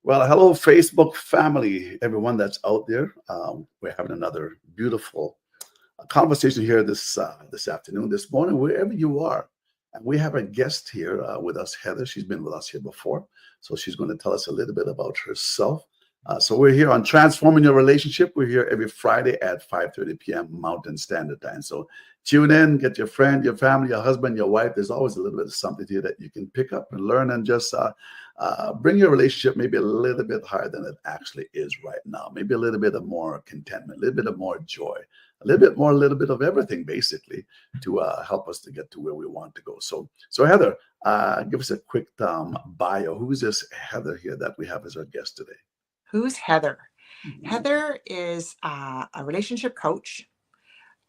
Well, hello, Facebook family, everyone that's out there. We're having another beautiful conversation here this afternoon, this morning, wherever you are. And we have a guest here with us, Heather. She's been with us here before, so she's going to tell us a little bit about herself. So we're here on Transforming Your Relationship. We're here every Friday at 5:30 p.m. Mountain Standard Time. So tune in, get your friend, your family, your husband, your wife. There's always a little bit of something here that you can pick up and learn and just bring your relationship maybe a little bit higher than it actually is right now. Maybe a little bit of more contentment, a little bit of more joy, a little bit of everything, basically, to help us to get to where we want to go. So Heather, give us a quick bio. Who is this Heather here that we have as our guest today? Who's Heather? Mhm. Heather is a relationship coach.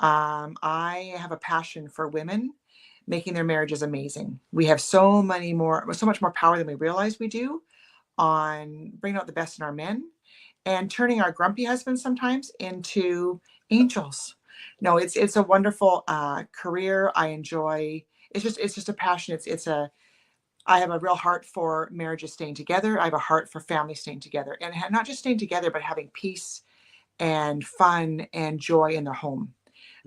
I have a passion for women making their marriages amazing. We have so much more power than we realize we do on bringing out the best in our men and turning our grumpy husbands sometimes into angels. No, it's a wonderful career. I enjoy. It's just a passion. I have a real heart for marriages staying together. I have a heart for families staying together, and not just staying together, but having peace and fun and joy in their home.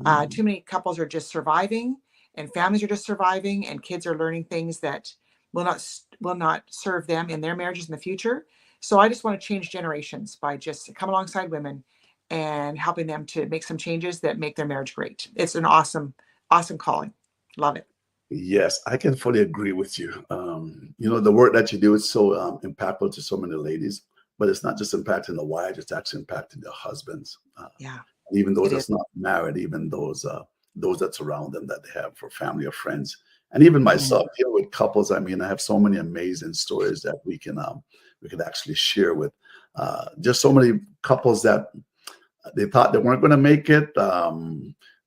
Mhm. Too many couples are just surviving, and families are just surviving, and kids are learning things that will not serve them in their marriages in the future. So I just want to change generations by just come alongside women and helping them to make some changes that make their marriage great. It's an awesome calling. Love it. Yes, I can fully agree with you. The work that you do is so impactful to so many ladies, but it's not just impacting the wives; it's actually impacting the husbands, Yeah, even those it is. that's not married, even those that surround them that they have for family or friends, and even Mhm. myself. Dealing with couples, I mean, I have so many amazing stories that we can actually share with just so many couples that they thought they weren't going to make it.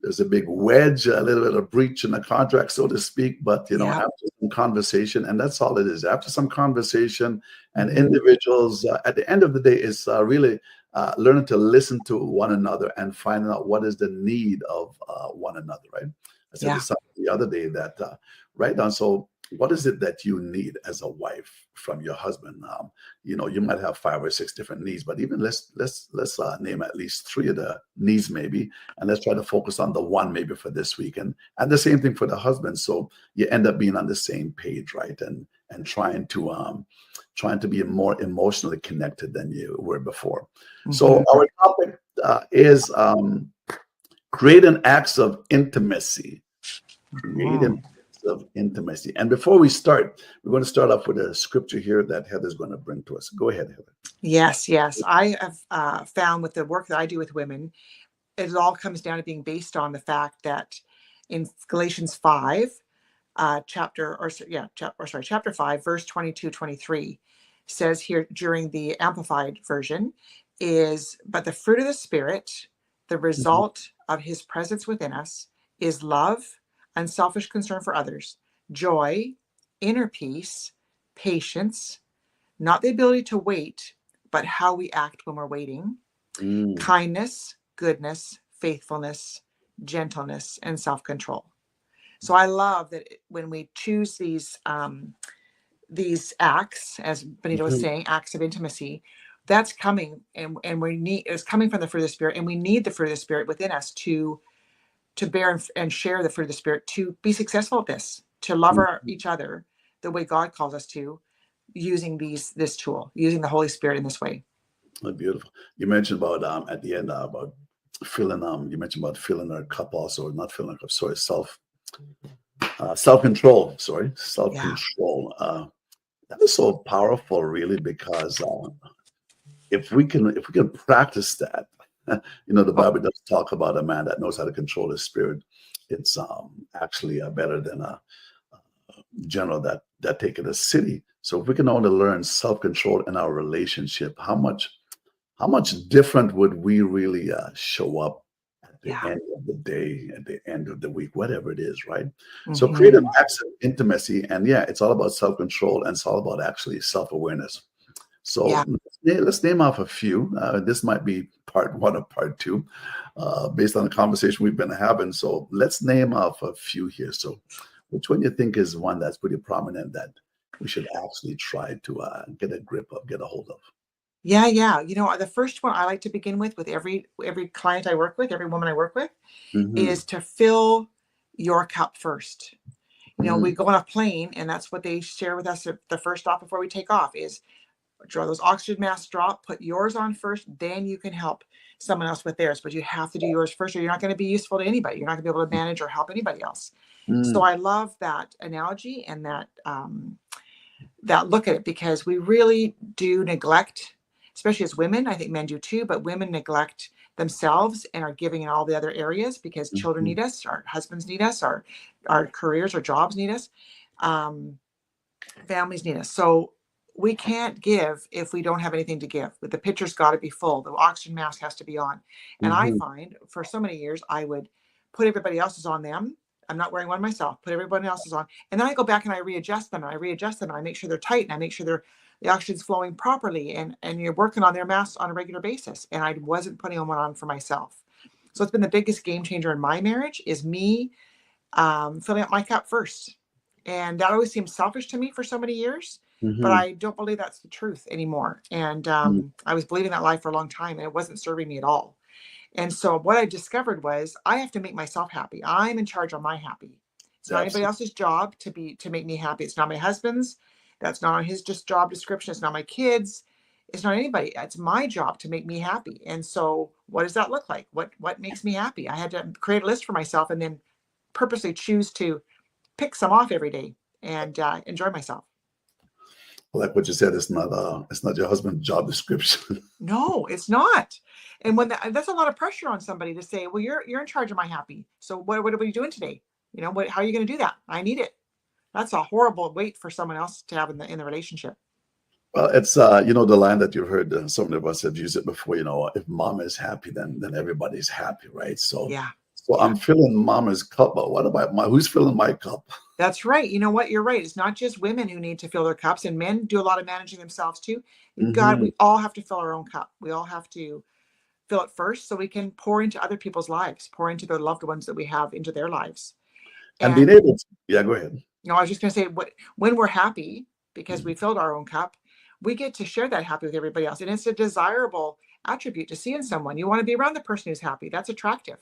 There's a big wedge, a little bit of breach in the contract, so to speak. But Yeah. after some conversation, and that's all it is. After some conversation, and Mhm. individuals, at the end of the day, is really learning to listen to one another and finding out what is the need of one another. Right? I said to Yeah. somebody the other day that write down. So, what is it that you need as a wife from your husband? You might have five or six different needs, but even let's name at least three of the needs maybe, and let's try to focus on the one maybe for this week, and the same thing for the husband. So you end up being on the same page, right? And trying to be more emotionally connected than you were before. So Mhm. our topic is creating acts of intimacy. Creating Mhm. acts of intimacy. And before we start, we're going to start off with a scripture here that Heather's going to bring to us. Go ahead, Heather. Yes, yes. I have found with the work that I do with women, it all comes down to being based on the fact that in Galatians 5, chapter 5, verse 22, 23, says here during the Amplified version is, but the fruit of the Spirit, the Mhm. result of his presence within us, is love, unselfish concern for others, joy, inner peace, patience, not the ability to wait, but how we act when we're waiting, Mm. kindness, goodness, faithfulness, gentleness, and self control. So I love that when we choose these acts, as Bonitto was Mhm. saying, acts of intimacy, that's coming and we need it's coming from the fruit of the spirit, and we need the fruit of the spirit within us to bear and share the fruit of the spirit to be successful at this, to love Mhm. each other the way God calls us to, using this tool, using the Holy Spirit in this way. Oh, beautiful. You mentioned about at the end about feeling you mentioned about feeling our cup also, not feeling our cup, sorry, self-control, sorry, Yeah. self-control. That is so powerful really because if we can practice that, the Oh, Bible does talk about a man that knows how to control his spirit. It's actually better than a general that take it a city. So if we can only learn self-control in our relationship, how much different would we really show up at the yeah. end of the day, at the end of the week, whatever it is, right? So create an Hmm. acts of intimacy, and yeah, it's all about self-control and it's all about actually self-awareness. Yeah. So let's name off a few. This might be part one or part two, based on the conversation we've been having. So let's name off a few here. So which one you think is one that's pretty prominent that we should actually try to get a grip of, get a hold of? Yeah, yeah. The first one I like to begin with every client I work with, every woman I work with, Mm-hmm. is to fill your cup first. We Mm-hmm. go on a plane, and that's what they share with us at the first stop before we take off is draw those oxygen masks, drop, put yours on first, then you can help someone else with theirs. But you have to do yours first, or you're not going to be useful to anybody. You're not going to be able to manage or help anybody else. So I love that analogy and that look at it, because we really do neglect, especially as women. I think men do too, but women neglect themselves and are giving in all the other areas because children Mm-hmm. need us, our husbands need us, our careers, our jobs need us. Um, Families need us. So we can't give if we don't have anything to give. But the pitcher's got to be full. The oxygen mask has to be on. And I Mm-hmm. find for so many years, I would put everybody else's on them. I'm not wearing one myself, put everybody else's on. And then I go back and I readjust them and I readjust them and I make sure they're tight and I make sure the oxygen's flowing properly. And you're working on their masks on a regular basis. And I wasn't putting one on for myself. So it's been the biggest game changer in my marriage is me filling up my cup first. And that always seemed selfish to me for so many years, but Mm-hmm. I don't believe that's the truth anymore. And Mm-hmm. I was believing that lie for a long time, and it wasn't serving me at all. And so what I discovered was I have to make myself happy. I'm in charge of my happy. It's not anybody Absolutely. else's job to make me happy. It's not my husband's. That's not on his just job description. It's not my kids. It's not anybody. It's my job to make me happy. And so what does that look like? What makes me happy? I had to create a list for myself and then purposely choose to pick some off every day and enjoy myself. Like what you said, it's not your husband's job description. No, it's not. And that's a lot of pressure on somebody to say, well, you're in charge of my happy. So what are we doing today? How are you going to do that? I need it. That's a horrible weight for someone else to have in the relationship. Well, it's the line that you've heard, some of us have used it before. If mama is happy, then everybody's happy, right? So Yeah. so Yeah. I'm filling mama's cup, but what about who's filling my cup? That's right. You know what? You're right. It's not just women who need to fill their cups, and men do a lot of managing themselves too. Hmm. We all have to fill our own cup. We all have to fill it first so we can pour into other people's lives, pour into the loved ones that we have into their lives. And being And able to, yeah, go ahead. I was just going to say, when we're happy because Mhm. we filled our own cup, we get to share that happy with everybody else, and it's a desirable attribute to see in someone. You want to be around the person who's happy. That's attractive.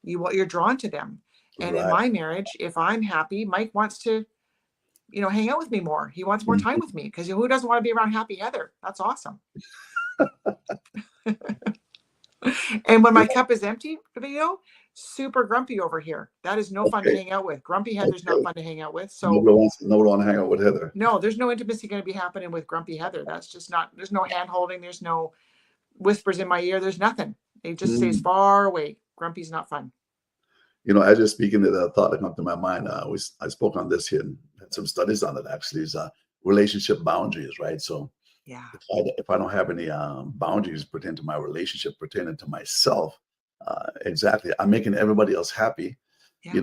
You're drawn to them. And in Right. my marriage, if I'm happy, Mike wants to hang out with me more. He wants more time Mhm. with me because who doesn't want to be around happy Heather? That's awesome. And when my Yeah, cup is empty, super grumpy over here. That is no fun to okay. hang out with. Grumpy Heather's not Okay. fun to hang out with. So Nobody wants to hang out with Heather. no, there's no intimacy going to be happening with grumpy Heather. That's just not. There's no hand holding. There's no whispers in my ear. There's nothing. It just stays Mm. far away. Grumpy's not fun. As you're speaking, the thought that come to my mind, I spoke on this here and had some studies on it actually, is relationship boundaries, right? So Yeah. if I don't have any boundaries pertaining to my relationship, pertaining to myself, exactly, I'm making everybody else happy. Yeah.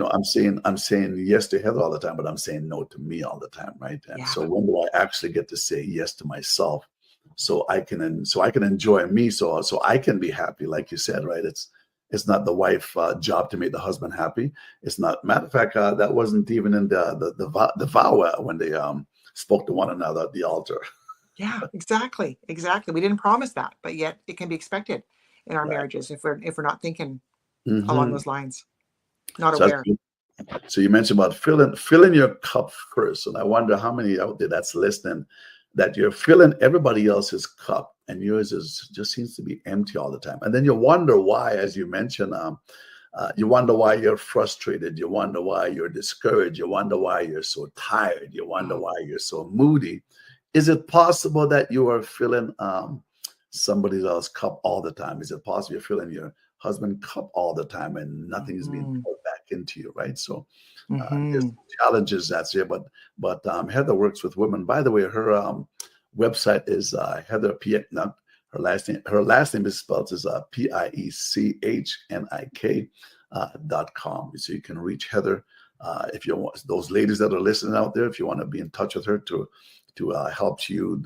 I'm saying yes to Heather all the time, but I'm saying no to me all the time, right? And Yeah. so when do I actually get to say yes to myself, so I can enjoy me, so I can be happy, like you said, right? It's not the wife job to make the husband happy. It's not. Matter of fact, that wasn't even in the vow when they spoke to one another at the altar. Yeah. Exactly. Exactly. We didn't promise that, but yet it can be expected in our Right. marriages if we're not thinking along Hmm. those lines, not So that's aware. good. So you mentioned about filling your cup first, and I wonder how many out there that's listening that you're filling everybody else's cup and yours is just seems to be empty all the time, and then you wonder why, as you mentioned, you wonder why you're frustrated, you wonder why you're discouraged, you wonder why you're so tired, you wonder Mm. why you're so moody. Is it possible that you are filling somebody else's cup all the time? Is it possible you're filling your husband's cup all the time and nothing is being Mhm. poured back into you, right? So there's Mhm. challenges that's here, but Heather works with women. By the way, her website is Heather Piechnik. Not her last name is spelled as Piechnik .com. So you can reach Heather if you want. Those ladies that are listening out there, if you want to be in touch with her to help you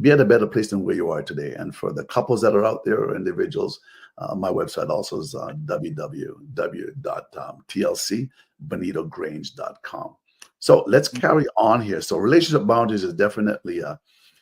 be at a better place than where you are today. And for the couples that are out there or individuals, my website also is www.tlcbonitogrange.com. So let's carry on here. So relationship boundaries is definitely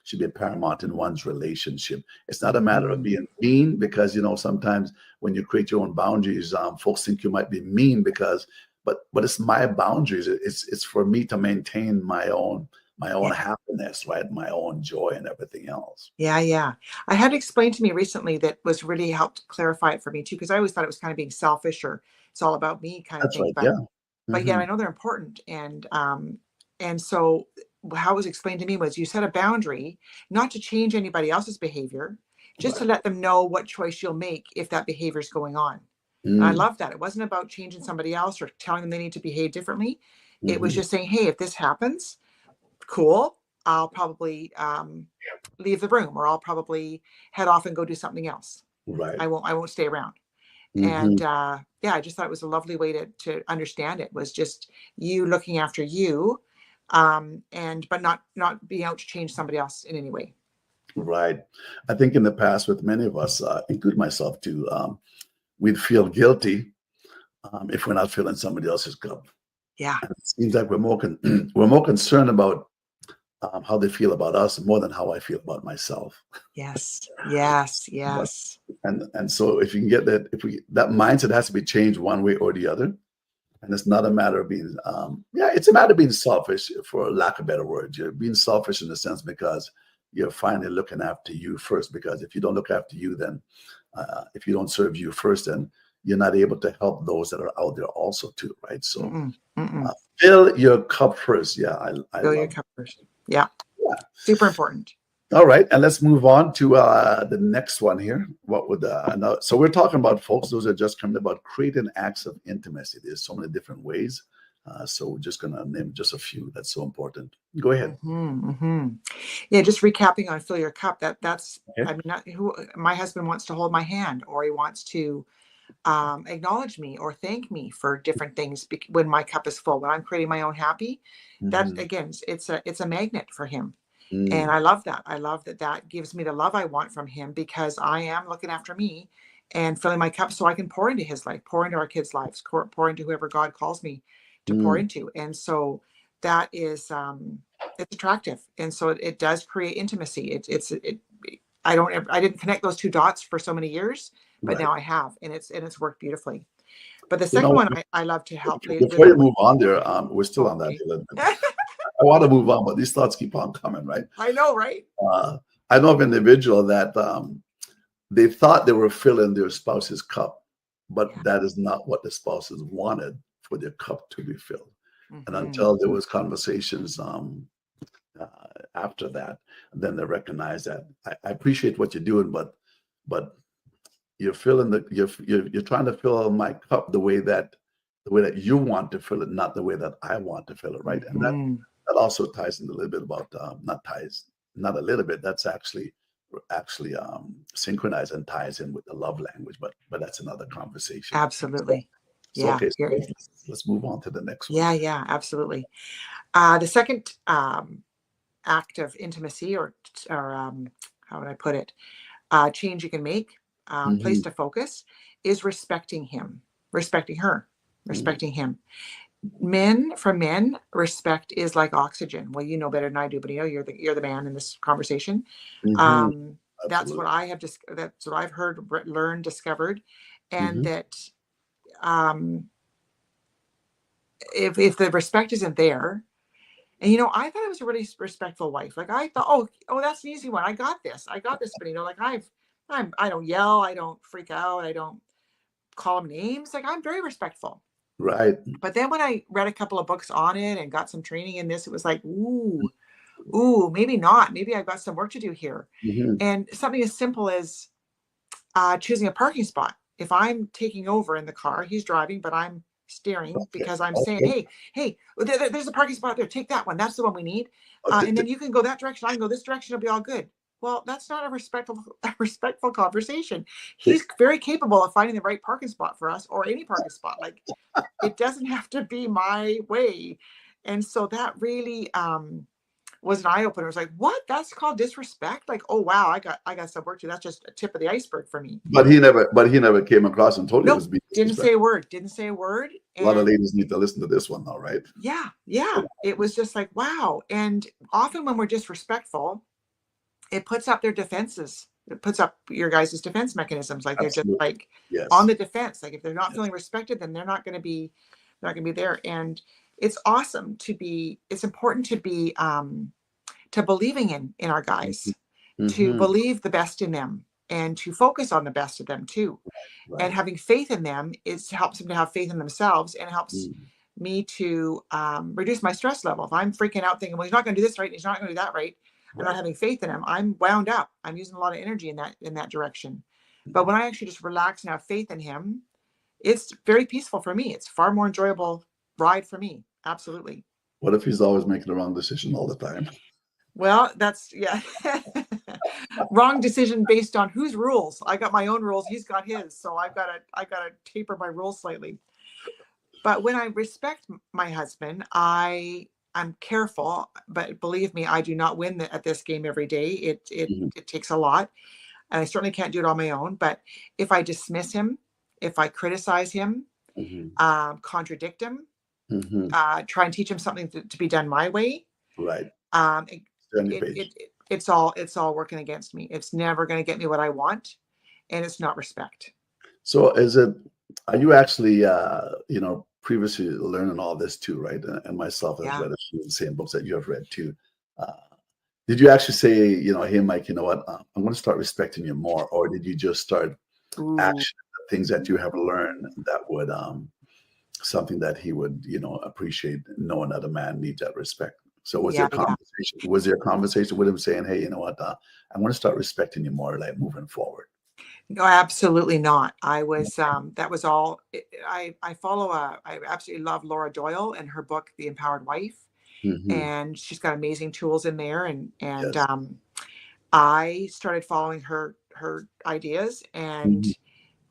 should be paramount in one's relationship. It's not a matter of Mhm. being mean because sometimes when you create your own boundaries, folks think you might be mean because, but it's my boundaries. It's for me to maintain my own Yeah. happiness, right? My own joy and everything else. Yeah, yeah. I had explained to me recently that was really helped clarify it for me too, because I always thought it was kind of being selfish or it's all about me kind of That's thing. right. Yeah. But yet Hmm. I know they're important. And so how it was explained to me was you set a boundary not to change anybody else's behavior, just to Right. let them know what choice you'll make if that behavior is going on. And I Mm. love that. It wasn't about changing somebody else or telling them they need to behave differently. It was Hmm. just saying, hey, if this happens, cool. I'll probably leave the room, or I'll probably head off and go do something else. Right. I won't stay around. Hmm. And yeah, I just thought it was a lovely way to understand it, was just you looking after you, and but not being out to change somebody else in any way. Right. I think in the past, with many of us, include myself too, we'd feel guilty if we're not filling somebody else's cup. Yeah. And it seems like we're more concerned about how they feel about us more than how I feel about myself. Yes. Yes. But Yes. and so if you can get that, if we that mindset has to be changed one way or the other, and it's not a matter of being yeah, it's a matter of being selfish, for lack of better words. You're being selfish in the sense because you're finally looking after you first. Because if you don't look after you, then if you don't serve you first, then you're not able to help those that are out there also too, right? So Mm-mm. Mm-mm. fill your cup first. Yeah, I Fill your love cup first. Yeah. that. Super important. All right, and let's move on to the next one here. What would so we're talking about, folks, those are just coming about creating acts of intimacy. There's so many different ways. So we're just gonna name just a few that's so important. Go ahead. Mm-hmm, mm-hmm. Yeah, just recapping on fill your cup. That's Okay. I mean, not, who my husband wants to hold my hand, or he wants to acknowledge me or thank me for different things when my cup is full. When I'm creating my own happy, that Hmm. again, it's a magnet for him, and Mm, I love that. I love that that gives me the love I want from him, because I am looking after me and filling my cup so I can pour into his life, pour into our kids' lives, pour into whoever God calls me to pour mm, into. And so that is it's attractive, and so it does create intimacy. I didn't connect those two dots for so many years, but right. now I have, and it's worked beautifully. But the You second know, one I love to help before little you move on there, we're still on that. okay. I want to move on, but these thoughts keep on coming, right? I know, right? Uh, I know of an individual that they thought they were filling their spouse's cup, but Yeah. that is not what the spouses wanted for their cup to be filled. And Hmm. until there was conversations uh, after that, then they recognized that I appreciate what you're doing, but you're filling you're trying to fill my cup the way that you want to fill it, not the way that I want to fill it, right? And that Hmm. that also ties in a little bit about not a little bit. That's actually synchronized and ties in with the love language, but that's another conversation. So, Absolutely. so Yeah. okay, so You're, let's move on to the next one. yeah. Yeah. Absolutely. The second act of intimacy, or how would I put it? Change you can make, place Hmm. to focus, is respecting him, respecting her, Hmm. respecting him. For men, respect is like oxygen. Well, you know better than I do, but you're the man in this conversation. Hmm. That's what Absolutely. I have just that's what I've heard, learned, discovered, and Hmm. that um, if the respect isn't there, and I thought I was a really respectful wife. Like I thought, oh, that's an easy one. I got this, but like I don't yell, I don't freak out, I don't call them names. Like I'm very respectful. Right. But then when I read a couple of books on it and got some training in this, it was like, ooh, maybe not. Maybe I've got some work to do here. Hmm. And something as simple as choosing a parking spot. If I'm taking over in the car, he's driving, but I'm steering Okay. because I'm saying, Okay. hey, there's a parking spot there. Take that one. That's the one we need. Okay. And then you can go that direction. I can go this direction. It'll be all good. Well, that's not a respectful conversation. He's very capable of finding the right parking spot for us, or any parking spot. Like it doesn't have to be my way. And so that really was an eye opener. It was like, what? That's called disrespect? Like, oh wow, I got some work to do. That's just a tip of the iceberg for me. But he never came across and told you it was Nope, being didn't say disrespectful. a word. Didn't say a word. A lot of And ladies need to listen to this one, though, right? yeah, yeah, it was just like, wow. And often when we're disrespectful, it puts up their defenses. It puts up your guys' defense mechanisms. Like they're just Absolutely. like on Yes. the defense. Like if they're not Yes. feeling respected, then they're not gonna be there. And it's awesome to be, it's important to be to believing in our guys, to Mm-hmm. believe the best in them and to focus on the best of them too. And Right. having faith in them is helps them to have faith in themselves and helps Mm. me to reduce my stress level. If I'm freaking out thinking, well, he's not going to do this right, he's not going to do that right, I'm not Right. having faith in him. I'm wound up. I'm using a lot of energy in that direction. But when I actually just relax and have faith in him, it's very peaceful for me. It's far more enjoyable ride for me. Absolutely. What if he's always making the wrong decision all the time? Well, that's yeah. Wrong decision based on whose rules. I got my own rules. He's got his. So I gotta taper my rules slightly. But when I respect my husband, I'm careful. But believe me, I do not win at this game every day. It it Mhm. it takes a lot, and I certainly can't do it on my own. But if I dismiss him, if I criticize him, Mhm. contradict him, Mhm. try and teach him something to be done my way, Right. um, it, Stay on your it, page. it, it's all working against me. It's never going to get me what I want, and it's not respect. So are you actually, previously learning all this too, right? And myself has Yeah. read a few of the same books that you have read too. Uh, did you actually say, hey, Mike, you know what? I'm going to start respecting you more, or did you just start Ooh. action the things that you have learned that would something that he would, appreciate knowing that a man needs that respect. So Yeah. Yeah. was there a conversation with him saying, hey, you know what, I want to start respecting you more, like moving forward? No, absolutely not. I was that was all I follow I absolutely love Laura Doyle and her book The Empowered Wife, Hmm. and she's got amazing tools in there, and Yes. I started following her ideas, and Hmm.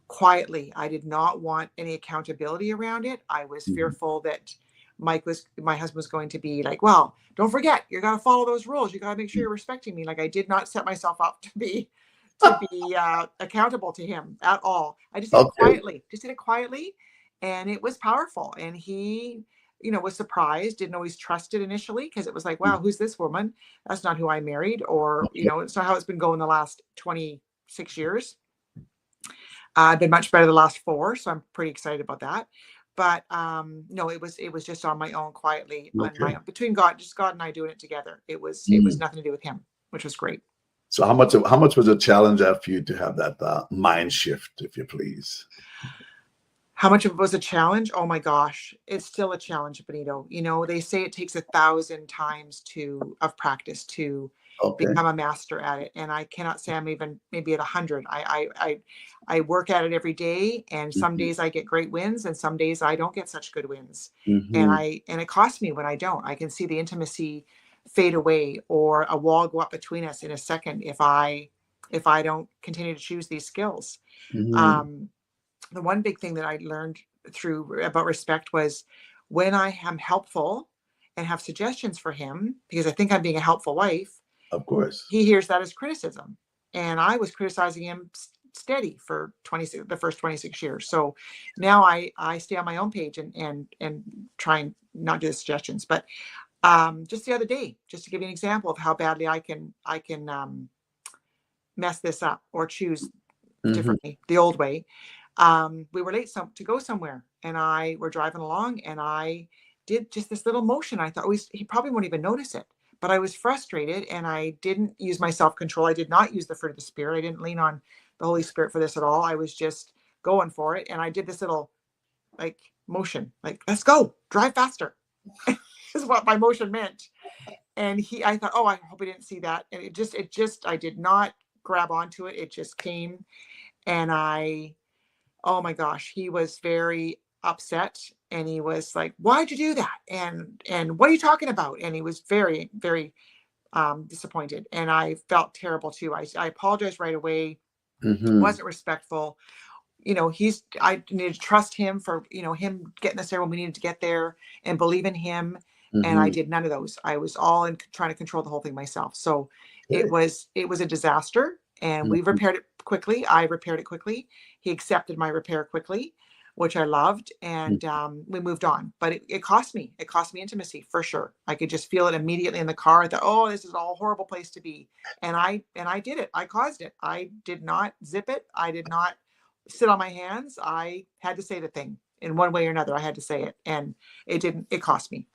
quietly, I did not want any accountability around it. I was Hmm. fearful that my husband was going to be like, well, don't forget, you got to follow those rules. You got to make sure you're respecting me. Like I did not set myself up to be accountable to him at all. I Okay. just did it quietly, and it was powerful. And he, was surprised, didn't always trust it initially because it was like, wow, who's this woman? That's not who I married, or Okay. it's not how it's been going the last 26 years. I've been much better the last 4, so I'm pretty excited about that. But no, it was just on my own quietly on my Okay. own between God, just God and I doing it together. It was Mm. nothing to do with him, which was great. So how much was a challenge for you to have that mind shift, if you please? How much of it was a challenge? Oh my gosh, it's still a challenge, Benito. They say it takes 1,000 times of practice to Okay. become a master at it, and I cannot say I'm even maybe at 100. I work at it every day, and some Hmm. days I get great wins, and some days I don't get such good wins, and Hmm. it costs me when I don't. I can see the intimacy fade away, or a wall go up between us in a second if I don't continue to choose these skills. Hmm. Um, the one big thing that I learned through about respect was when I am helpful and have suggestions for him, because I think I'm being a helpful wife, Of course. he hears that as criticism. And I was criticizing him steady for the first 26 years. So now I stay on my own page and try and not do the suggestions. But just the other day, just to give you an example of how badly I can mess this up or choose Hmm. differently, the old way. We were late to go somewhere, and I were driving along, and I did just this little motion. I thought he probably won't even notice it, but I was frustrated, and I didn't use my self control. I did not use the fruit of the spirit. I didn't lean on the Holy Spirit for this at all. I was just going for it, and I did this little like motion, like let's go, drive faster, is what my motion meant. And I thought, oh, I hope he didn't see that, and it just, I did not grab onto it. It just came, and oh my gosh, he was very upset, and he was like, why'd you do that, and what are you talking about? And he was very very disappointed, and I felt terrible too. I apologized right away, Hmm. wasn't respectful. I needed to trust him for him getting us there when we needed to get there, and believe in him, and I Mm-hmm. did none of those. I was all in trying to control the whole thing myself. So Okay. it was a disaster, and we Mhm. repaired it quickly. I repaired it quickly. He accepted my repair quickly, which I loved, and we moved on. But it cost me. It cost me intimacy for sure. I could just feel it immediately in the car. I thought, oh, this is all a horrible place to be, and I did it. I caused it. I did not zip it. I did not sit on my hands. I had to say the thing in one way or another. I had to say it, and it didn't. It cost me.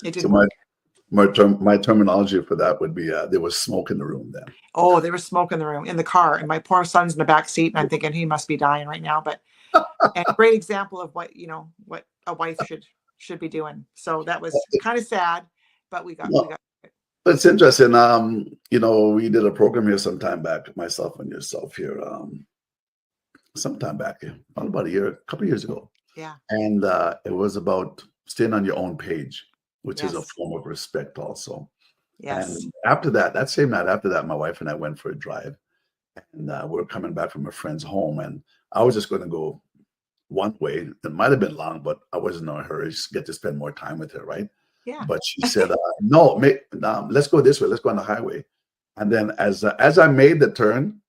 It So didn't work. my terminology for that would be there was smoke in the room then. Oh, there was smoke in the room, in the car, and my poor son's in the back seat, and I'm thinking he must be dying right now. But and great example of what what a wife should be doing. So that was kind of sad, but we No, got it's interesting. We did a program here some time back, myself and yourself here, some time back, about a year, a couple of years ago. yeah, And it was about staying on your own page, which is a yes, form of respect also. And yes, after that, that same night after that, my wife and I went for a drive, and we were coming back from a friend's home, and I was just going to go one way. It might have been long, but I wasn't in a hurry to get to spend more time with her, right? yeah. But she said, "No, let's go this way. Let's go on the highway." And then as I made the turn,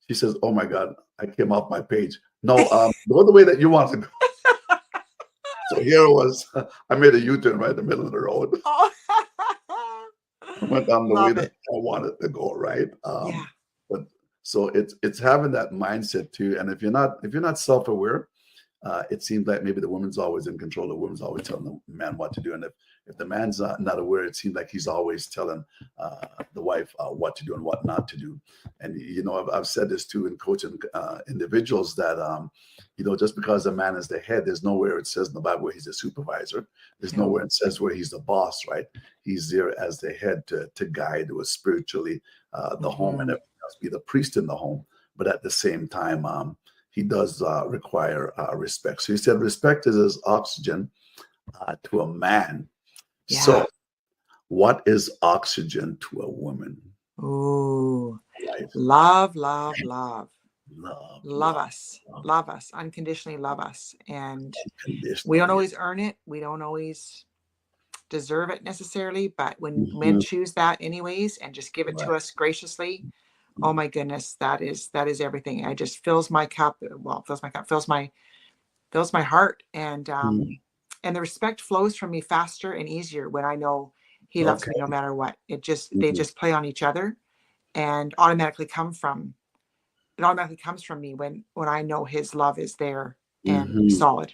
she says, "Oh my God, I came off my page. No, go the way that you want to go." So here it was. I made a U-turn right in the middle of the road. Oh, I went down the way love that it. I wanted to go, right? Yeah, But so it's having that mindset too. And if you're not self-aware, it seems like maybe the woman's always in control. The woman's always telling the man what to do. And if the man's not aware, it seems like he's always telling the wife what to do and what not to do. And I've said this too in coaching individuals that just because a man is the head, there's nowhere it says in the Bible where he's a supervisor. There's no, nowhere it says where he's the boss, right? He's there as the head to guide or spiritually the home and hmm, everything else, be the priest in the home. But at the same time, he does require respect. So he said respect is as oxygen to a man. yeah. So what is oxygen to a woman? Ooh, Life, love, love, love, love, love love, us, love, love us, unconditionally love us, and we don't unconditionally. always earn it. We don't always deserve it necessarily, but when men Mhm. choose that anyways and just give it Right. to us graciously, oh my goodness, that is everything. I just fills my cup, well, fills my cup, fills my heart, Mhm. and the respect flows from me faster and easier when I know he loves Okay. me no matter what. They Mhm. just play on each other and automatically comes from me when I know his love is there and Mhm. solid.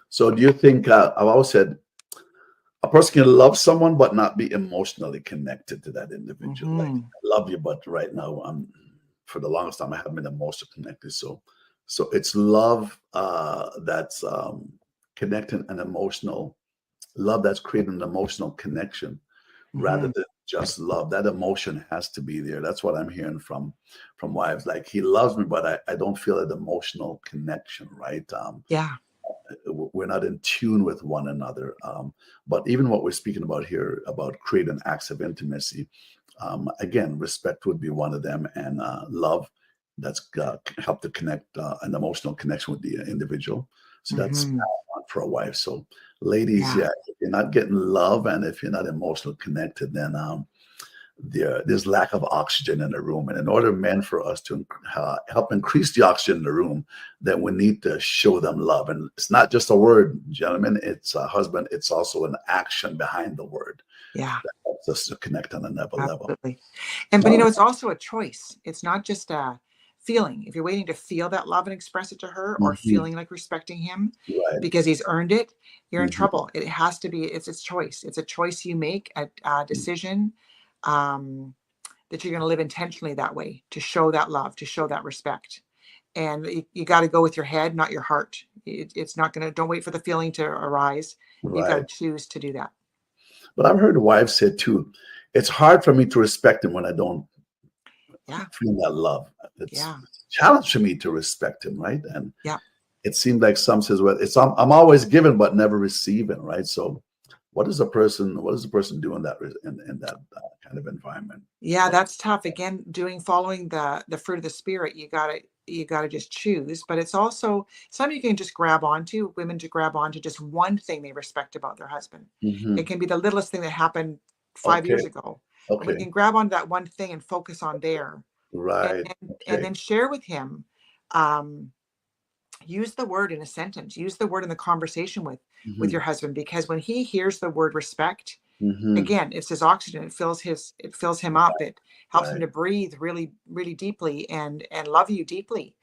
So do you think I've always said a person can love someone but not be emotionally connected to that individual? Like, Hmm. I love you, but right now I'm for the longest time I haven't been emotionally connected. So it's love that's connecting an emotional love that's creating an emotional connection rather Hmm. than just love. That emotion has to be there. That's what I'm hearing from wives. Like he loves me, but I don't feel an emotional connection, right? Yeah. We're not in tune with one another. But even what we're speaking about here about creating acts of intimacy, again, respect would be one of them, and love that's help to connect an emotional connection with the individual. So that's Hmm. paramount for a wife. So, ladies, Yeah. yeah, if you're not getting love and if you're not emotionally connected, then there's lack of oxygen in the room. And in order, men, for us to help increase the oxygen in the room, then we need to show them love. And it's not just a word, gentlemen. It's a husband. It's also an action behind the word Yeah. that helps us to connect on another level. Absolutely. And but Now, it's also a choice. It's not just a feeling. If you're waiting to feel that love and express it to her or mhm, feeling like respecting him right. because he's earned it, you're in Mhm, trouble. It has to be, it's choice. It's a choice you make, a decision um, that you're going to live intentionally that way to show that love, to show that respect. And you got to go with your head, not your heart. It's not going to, don't wait for the feeling to arise. You've got to right. choose to do that. But I've heard wives say too, it's hard for me to respect him when I don't Yeah. feel that love. It's Yeah. a challenge for me to respect him, right? And Yeah. it seemed like some says, well, I'm always giving but never receiving, right? So what does a person do in that kind of environment? Yeah, What? that's tough. Again, following the fruit of the spirit, you gotta just choose. But it's also some you can just grab onto, women to grab onto just one thing they respect about their husband. It Hmm. can be the littlest thing that happened 5 years Okay. ago. And we Okay. can grab onto that one thing and focus on there and Right. and Okay. then share with him. Um, use the word in a sentence, use the word in the conversation with Hmm. your husband, because when he hears the word respect, Hmm. again, it's his oxygen. It fills him up. It helps him Right. to breathe really, really deeply and love you deeply.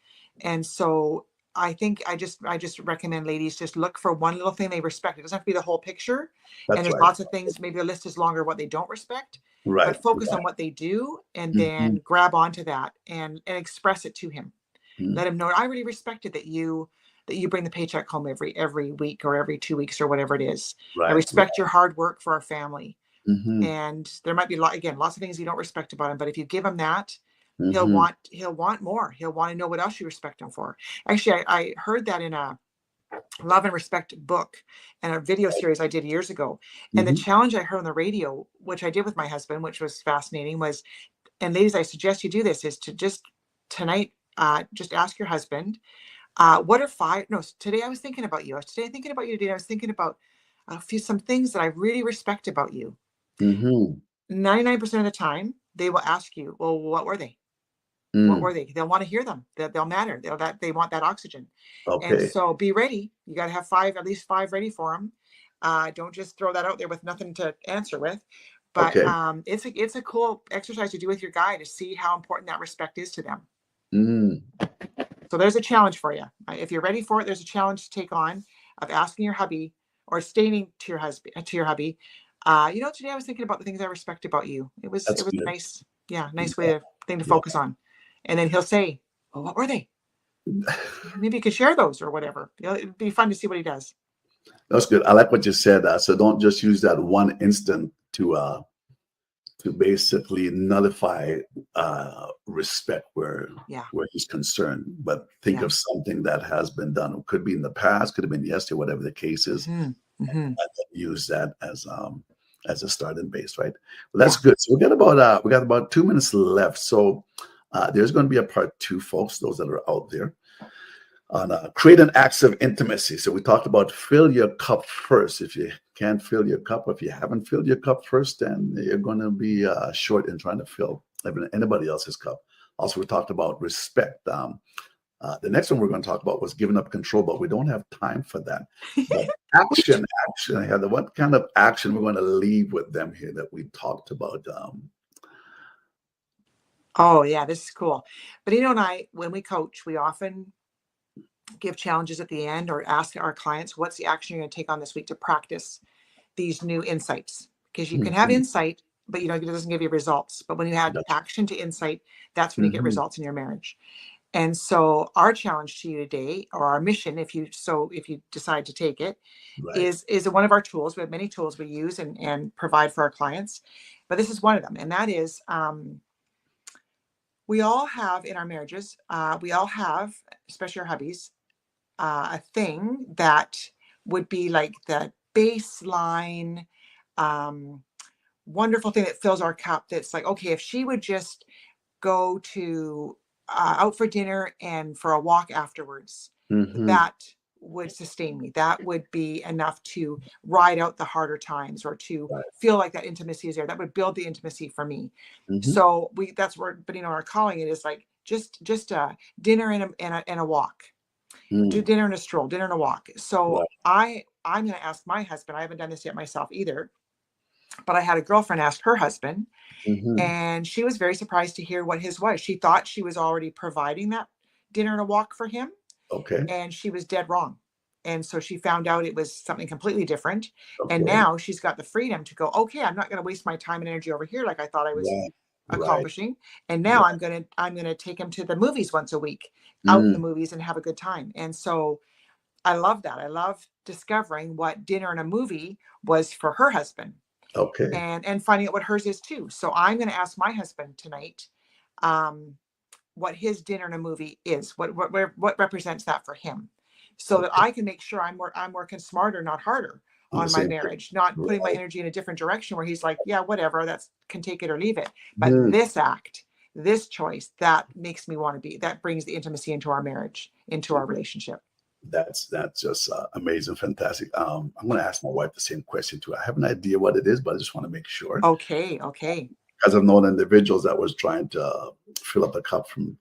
And so I just recommend ladies just look for one little thing they respect. It doesn't have to be the whole picture. And That's there's right. lots of things, maybe the list is longer what they don't respect, but Right. focus on what they do and Hmm. then grab onto that and express it to him. Hmm. Let him know I really respected that you bring the paycheck home every week or every 2 weeks or whatever it is. I Right. Right. respect your hard work for our family. Hmm. And there might be again lots of things you don't respect about him, but if you give him that, Hmm. he'll want more. He'll want to know what else you respect him for. Actually, I heard that in a love and respect book and a video series I did years ago. And the Hmm. challenge I heard on the radio, which I did with my husband, which was fascinating, was, and ladies, I suggest you do this, is to just tonight, just ask your husband, what are five? No, today I was thinking about you. Today thinking about you today. I was thinking about some things that I really respect about you. Hmm. 99% of the time, they will ask you, well, what were they? What were Mm. they? They'll want to hear them. They'll matter. They want that oxygen. And Okay. so be ready. You got to have five, at least five ready for them. Don't just throw that out there with nothing to answer with. But Okay. it's a cool exercise to do with your guy to see how important that respect is to them. Mm. So there's a challenge for you. If you're ready for it, there's a challenge to take on of asking your hubby or stating to your husband, to your hubby, today I was thinking about the things I respect about you. It was That's it was a good. nice, yeah, nice way Yeah. to thing to Yeah. focus on. And then he'll say, well, what were they? Maybe you could share those or whatever. It'd be fun to see what he does. That's good. I like what you said. So don't just use that one instant to basically nullify respect Yeah, where he's concerned, but think yeah. of something that has been done. It could be in the past, could have been yesterday, whatever the case is, Hmm. Hmm. and then use that as a starting base, right? Well, that's Yeah. good. So we got about 2 minutes left. So there's going to be a part two, folks. Those that are out there on create an acts of intimacy. So we talked about fill your cup first. If you can't fill your cup, if you haven't filled your cup first, then you're going to be short in trying to fill anybody else's cup. Also, we talked about respect. The next one we're going to talk about was giving up control, but we don't have time for that. But action. Heather, what kind of action we're going to leave with them here that we talked about? Oh, yeah, this is cool. Bonito and I, when we coach, we often give challenges at the end or ask our clients, what's the action you're going to take on this week to practice these new insights? Because you can have Mhm. insight, but it doesn't give you results. But when you add That's action to insight, that's when you get mhm. results in your marriage. And so our challenge to you today, or our mission, if you decide to take it, Right. is one of our tools. We have many tools we use and provide for our clients, but this is one of them, and that is, we all have in our marriages, we all have, especially our hubbies, a thing that would be like the baseline, um, wonderful thing that fills our cup. That's like, okay, if she would just go to out for dinner and for a walk afterwards, Hmm. that would sustain me. That would be enough to ride out the harder times or to Right. feel like that intimacy is there. That would build the intimacy for me. Hmm. So that's where, but our calling it is like just a dinner and a walk, do Mm. dinner and a stroll, dinner and a walk. So Right. I'm going to ask my husband. I haven't done this yet myself either, but I had a girlfriend ask her husband, Hmm. and she was very surprised to hear what his was. She thought she was already providing that dinner and a walk for him, Okay. and she was dead wrong. And so she found out it was something completely different. And Okay. now she's got the freedom to go, okay, I'm not going to waste my time and energy over here like I thought I was Right. Right. accomplishing. And now Right. I'm going to take him to the movies once a week, out in the Mm. movies and have a good time. And so I love that. I love discovering what dinner and a movie was for her husband, Okay. and finding out what hers is too. So I'm going to ask my husband tonight, um, what his dinner and a movie is, what represents that for him, so that Okay. I can make sure I'm working smarter, not harder, On the on my same page. marriage, not putting my Right. energy in a different direction where he's like, yeah, whatever, that's can take it or leave it. But Mhm. this act, this choice, that makes me want to be, that brings the intimacy into our marriage, into our relationship. That's just amazing, fantastic. I'm going to ask my wife the same question too. I have an idea what it is, but I just want to make sure Okay, okay. because I've known individuals that was trying to fill up the cup from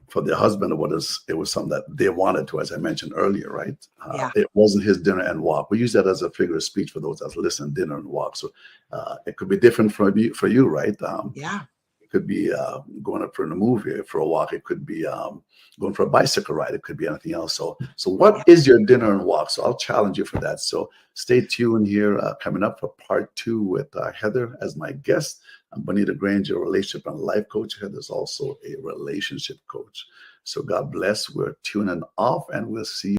for their husband, or what is it was something that they wanted to, as I mentioned earlier, right? Yeah, It wasn't his dinner and walk. We use that as a figure of speech for those that listen, dinner and walk. So it could be different for you, right? yeah, It could be going up for a movie, for a walk. It could be going for a bicycle ride. It could be anything else. So what yeah. is your dinner and walk? So I'll challenge you for that. So stay tuned here. Coming up for part two with Heather as my guest. I'm Bonitto Grange, a relationship and life coach. Heather's also a relationship coach. So God bless. We're tuning off, and we'll see you.